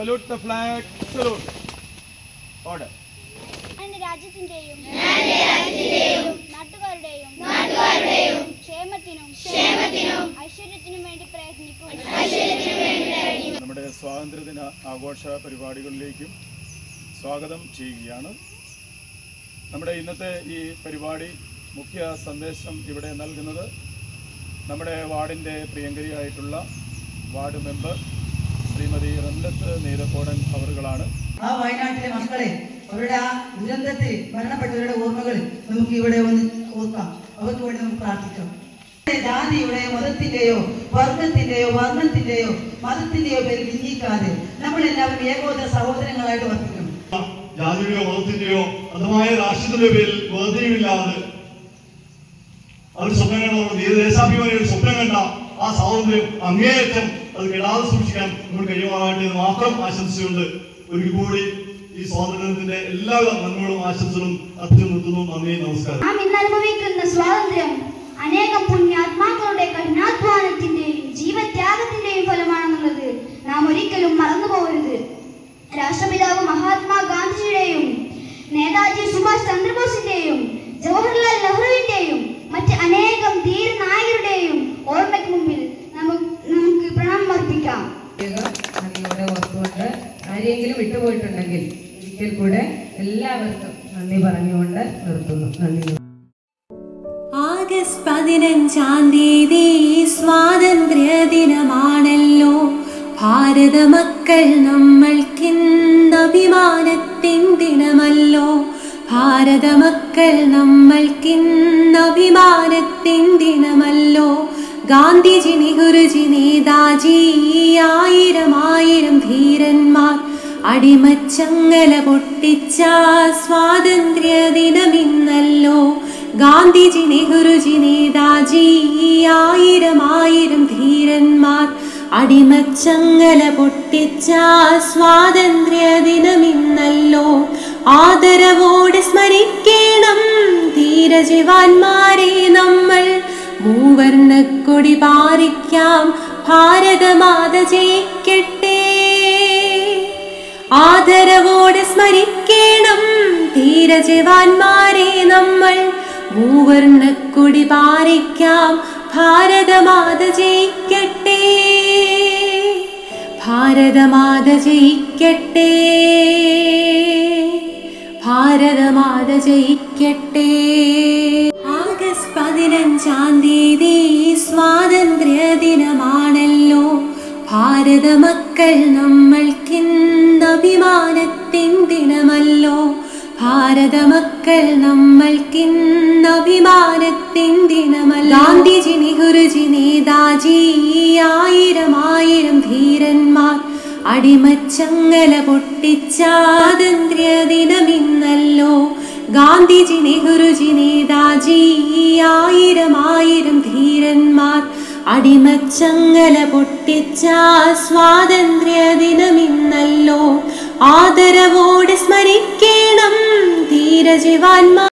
Salute the flag. Salute. Order. And രാജ്യത്തിന്റെയും നാട്ടുകാരുടെയും ക്ഷേമത്തിനും ഐശ്വര്യത്തിനും വേണ്ടി പ്രയത്നിക്കും. നമ്മുടെ സ്വാതന്ത്ര്യദിന ആഘോഷ പരിപാടികളിലേക്കും സ്വാഗതം ചെയ്യുകയാണ്. നമ്മുടെ ഇന്നത്തെ ഈ പരിപാടി മുഖ്യ സന്ദേശം ഇവിടെ നൽകുന്നത് നമ്മുടെ വാർഡിൻ്റെ പ്രിയങ്കരിയായിട്ടുള്ള വാർഡ് മെമ്പർ ശ്രീമതി റംലത്ത് നീലക്കോടൻ അവറുകളാണ്. ആ വയനാട്ടിലെ മക്കളെ അവരുടെ ആ ദുരന്തത്തിൽ മരണപ്പെട്ടവരുടെ ഓർമ്മകൾ നമുക്ക് ഇവിടെ വന്ന് ഓർക്കാം. അവർക്ക് വേണ്ടി നമുക്ക് പ്രാർത്ഥിക്കാം. ജാതിയുടെയോ മതത്തിന്റെയോ വർഗത്തിന്റെയോ വർണ്ണത്തിന്റെയോ മതത്തിന്റെയോ പേര് ഭിന്നിക്കാതെ നമ്മളെല്ലാവരും ഏകോദര സഹോദരങ്ങളായിട്ട് വർത്തിക്കണം. ജാതിയുടെയോ മതത്തിന്റെയോ അന്ധമായ രാഷ്ട്രീയത്തിന്റെയോ പേരിൽ വേർതിരിവില്ലാതെ അവർ സ്വപ്നം കണ്ട ദേശാഭിമാനിയുടെ സ്വപ്നം കണ്ട ആ സ്വാതന്ത്ര്യം അങ്ങേയറ്റം അത് കെടാതെ സൂക്ഷിക്കാൻ നമ്മൾ കഴിയുമാറാകട്ടെ എന്ന് മാത്രം ആശംസിച്ചുകൊണ്ട് ഒരിക്കൽ കൂടി ഈ സ്വാതന്ത്ര്യത്തിന്റെ എല്ലാവിധ നന്മകളും ആശംസകളും അർപ്പിച്ചു നിർത്തുന്നു. നന്ദി, നമസ്കാരം. നാം ഇന്ന് അനുഭവിക്കുന്ന സ്വാതന്ത്ര്യം അനേകം പുണ്യാത്മാക്കളുടെ കഠിനാധ്വാനത്തിന്റെയും ജീവത്യാഗത്തിന്റെയും ഫലമാണെന്നുള്ളത് നാം ഒരിക്കലും മറന്നുപോകരുത്. രാഷ്ട്രപിതാവ് മഹാത്മാ ഗാന്ധിജിയുടെയും നേതാജി സുഭാഷ് ചന്ദ്രബോസിന്റെയും ജവഹർലാൽ നെഹ്റുവിന്റെയും മറ്റ് അനേകം ധീരനായകരുടെയും ഓർമ്മയ്ക്ക് മുമ്പിൽ നമുക്ക് പ്രണാമം അർപ്പിക്കാം. ഓർത്തുകൊണ്ട് ആരെങ്കിലും വിട്ടുപോയിട്ടുണ്ടെങ്കിൽ ഒരിക്കൽ കൂടെ എല്ലാവർക്കും നന്ദി പറഞ്ഞുകൊണ്ട് നിർത്തുന്നു. നന്ദി. ആഗസ്റ്റ് 15 സ്വാതന്ത്ര്യ ദിനമാണല്ലോ. ഭാരത മക്കൾ നമ്മൾക്കിന്ന് അഭിമാനത്തിൻ ദിനമല്ലോ. ഭാരത മക്കൾ നമ്മൾക്കിന്ന് അഭിമാനത്തിൻ ദിനമല്ലോ. ഗാന്ധിജി, നെഹ്റുജി, നേതാജി, ആയിരം ധീരന്മാർ അടിമച്ചങ്ങല പൊട്ടിച്ച സ്വാതന്ത്ര്യ ദിനമിന്നല്ലോ. ഗാന്ധിജി, നെഹ്റുജി, നേതാജി, ആയിരം ധീരന്മാർ അടിമച്ചങ്ങല പൊട്ടിച്ച സ്വാതന്ത്ര്യ ദിനമിന്നല്ലോ. ആദരവോടെ സ്മരിക്കണം ധീരജവാന്മാരെ നമ്മൾ. മൂവർണ്ണക്കൊടി പാറിക്കാം, ഭാരതമാത ജയിക്കട്ടെ. ആദരവോടെ സ്മരിക്കണം ധീരജവാന്മാരെ നമ്മൾ. മൂവർണ്ണക്കൊടി പാറിക്കാം, ഭാരതമാത ജയിക്കട്ടെ. ഭാരതമാത ജയിക്കട്ടെ. ഭാരതമാത ജയിക്കട്ടെ. ആഗസ്റ്റ് 15 സ്വാതന്ത്ര്യ ദിനമാണല്ലോ. ഭാരത മക്കൾ നമ്മൾക്കിന്ന് അഭിമാനത്തിൻ ദിനമല്ലോ. ഭാരത മക്കൾ നമ്മൾക്കിന്ന് അഭിമാനത്തിൻ ദിനമല്ലോ. ഗാന്ധിജി, നെഹ്റുജി, നേതാജി, ആയിരം ധീരന്മാർ അടിമച്ചങ്ങല പൊട്ടിച്ച സ്വാതന്ത്ര്യ ദിനമിന്നല്ലോ. ഗാന്ധിജി, നെഹ്റുജി, നേതാജി, ആയിരം ധീരന്മാർ അടിമച്ചങ്ങല പൊട്ടിച്ച സ്വാതന്ത്ര്യ ദിനമിന്നല്ലോ. ആദരവോടെ സ്മരിക്കണം ധീരജവാന്മാർ.